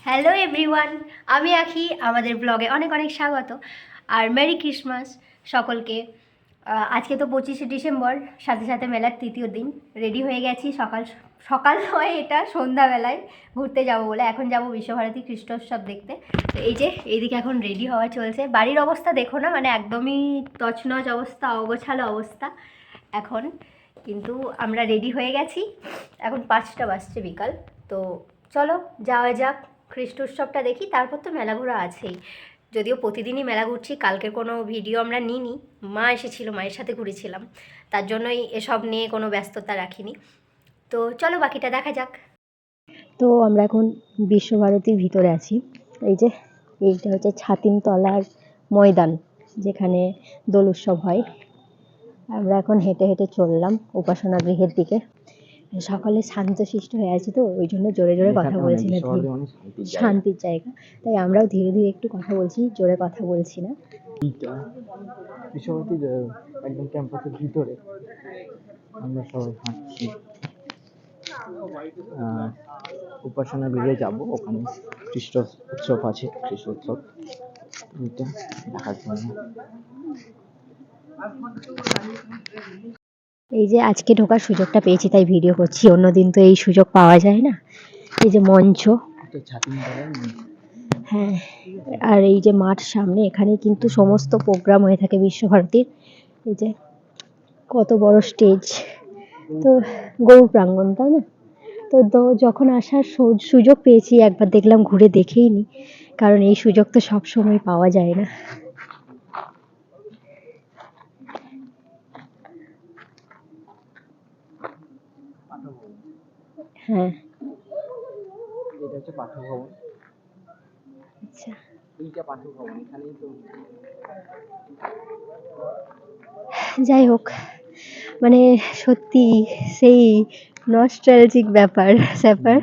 Hello everyone, আমি আখি। আমাদের ব্লগে অনেক অনেক স্বাগত আর মেরি ক্রিসমাস সকলকে। আজকে তো 25শে ডিসেম্বর, সাথে সাথে মেলার তৃতীয় দিন। রেডি হয়ে গেছি সকাল সকাল নয়, এটা সন্ধ্যাবেলায় ঘুরতে যাব বলে। এখন যাব বিশ্বভারতী খ্রিস্টোৎসব দেখতে। তো এই যে এইদিকে এখন রেডি হওয়া চলছে। বাড়ির অবস্থা দেখো না, মানে একদমই তছনছ অবস্থা, অগোছালো অবস্থা এখন। কিন্তু আমরা রেডি হয়ে গেছি। এখন 5টা বাজছে বিকাল। তো চলো যাওয়া যাক, খ্রিস্ট উৎসবটা দেখি, তারপর তো মেলা ঘোরা আছেই। যদিও প্রতিদিনই মেলা ঘুরছি, কালকের কোনো ভিডিও আমরা নিইনি। মা এসেছিল, মায়ের সাথে ঘুরেছিলাম, তার জন্যই এসব নিয়ে কোনো ব্যস্ততা রাখিনি। তো চলো বাকিটা দেখা যাক। তো আমরা এখন বিশ্বভারতীর ভিতরে আছি। এই যে এইটা হচ্ছে ছাতিমতলার ময়দান, যেখানে দোল উৎসব হয়। আমরা এখন হেঁটে হেঁটে চললাম উপাসনা গৃহের দিকে। সকালে শান্তশিষ্ট হয়ে আছে, তো ওই জন্য জোরে জোরে কথা বলছি না, শান্তির জায়গা। তাই আমরাও ধীরে ধীরে একটু কথা বলছি, জোরে কথা বলছি না। বিশ্বভারতীর একদম ক্যাম্পাসের ভিতরে আমরা সবাই হাঁটছি, উপাসনা গৃহে যাব। ওখানে খ্রিস্ট উৎসব আছে, খ্রিস্ট উৎসব এটা দেখার জন্য। এই যে আজকে ঢোকার সুযোগটা পেয়েছি, তাই ভিডিও করছি। অন্যদিন তো এই সুযোগ পাওয়া যায় না। এই যে মঞ্চ, হ্যাঁ, আর এই যে মাঠ সামনে, এখানে কিন্তু সমস্ত প্রোগ্রাম হয়ে থাকে বিশ্বভারতীর। এই যে কত বড় স্টেজ, তো গৌর প্রাঙ্গণ, তাই না? তো যখন আসার সুযোগ পেয়েছি, একবার দেখলাম ঘুরে দেখেই নি, কারণ এই সুযোগ তো সব সময় পাওয়া যায় না। হ্যাঁ, এটা হচ্ছে পাঠভবন। আচ্ছা, এইটা পাঠভবন, এখানেই তো। যাই হোক, মানে সত্যি সেই নস্টালজিক ব্যাপার স্যাপার।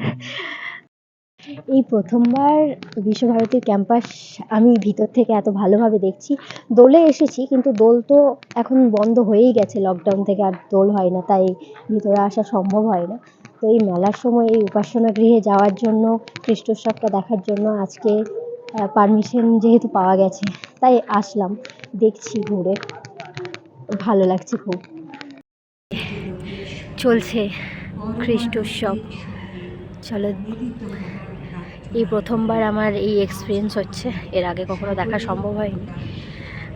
এই প্রথমবার বিশ্বভারতীর ক্যাম্পাস আমি ভিতর থেকে এত ভালোভাবে দেখছি। দোলে এসেছি, কিন্তু দোল তো এখন বন্ধ হয়েই গেছে, লকডাউন থেকে আর দোল হয় না, তাই ভিতরে আসা সম্ভব হয় না। তো এই মেলার সময় এই উপাসনা গৃহে যাওয়ার জন্য, খ্রিস্টোৎসবটা দেখার জন্য আজকে পারমিশন যেহেতু পাওয়া গেছে, তাই আসলাম, দেখছি ঘুরে, ভালো লাগছে খুব। চলছে খ্রিস্ট উৎসব, চলো। এই প্রথমবার আমার এই এক্সপিরিয়েন্স হচ্ছে, এর আগে কখনো দেখা সম্ভব হয়নি।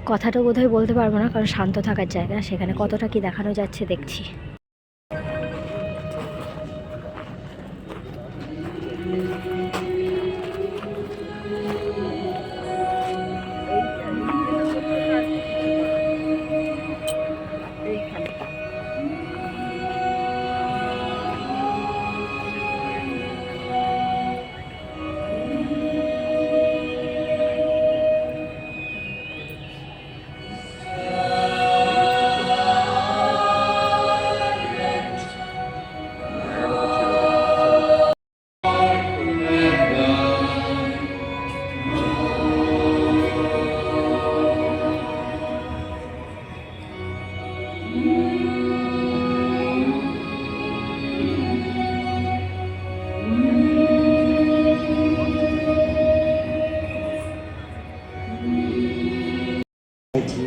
কথাটা বোধহয় বলতে পারবো না, কারণ শান্ত থাকার জায়গা, সেখানে কতটা কি দেখানো যাচ্ছে দেখছি।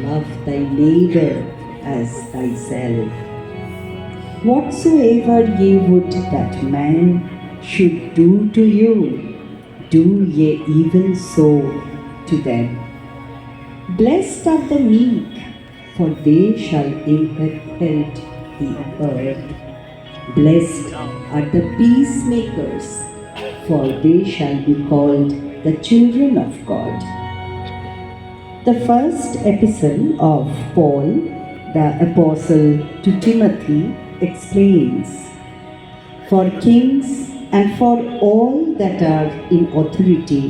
Love thy neighbor as thyself. Whatsoever ye would that man should do to you, do ye even so to them. Blessed are the meek, for they shall inherit the earth. Blessed are the peacemakers, for they shall be called the children of God. The first epistle of Paul, the apostle to Timothy, explains, for kings and for all that are in authority,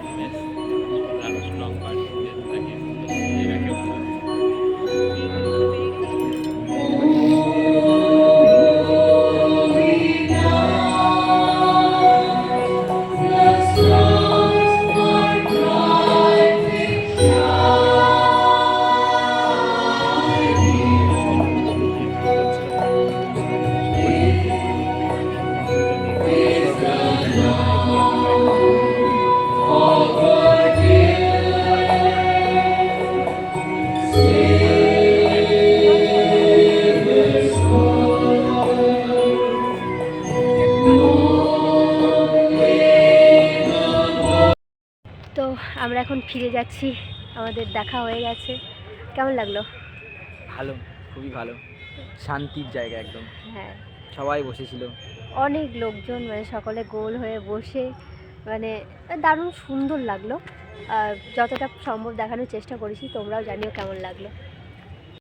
happiness আরো strong বাড়তে থাকে এটাকে ভালো তো আমরা এখন ফিরে যাচ্ছি, আমাদের দেখা হয়ে গেছে। কেমন লাগলো? ভালো, খুবই ভালো, শান্তির জায়গা একদম, হ্যাঁ, সবাই বসেছিল। অনেক লোকজন, মানে সকলে গোল হয়ে বসে, মানে দারুণ সুন্দর লাগলো। যতটা সম্ভব দেখানোর চেষ্টা করেছি, তোমরাও জানিও কেমন লাগলো।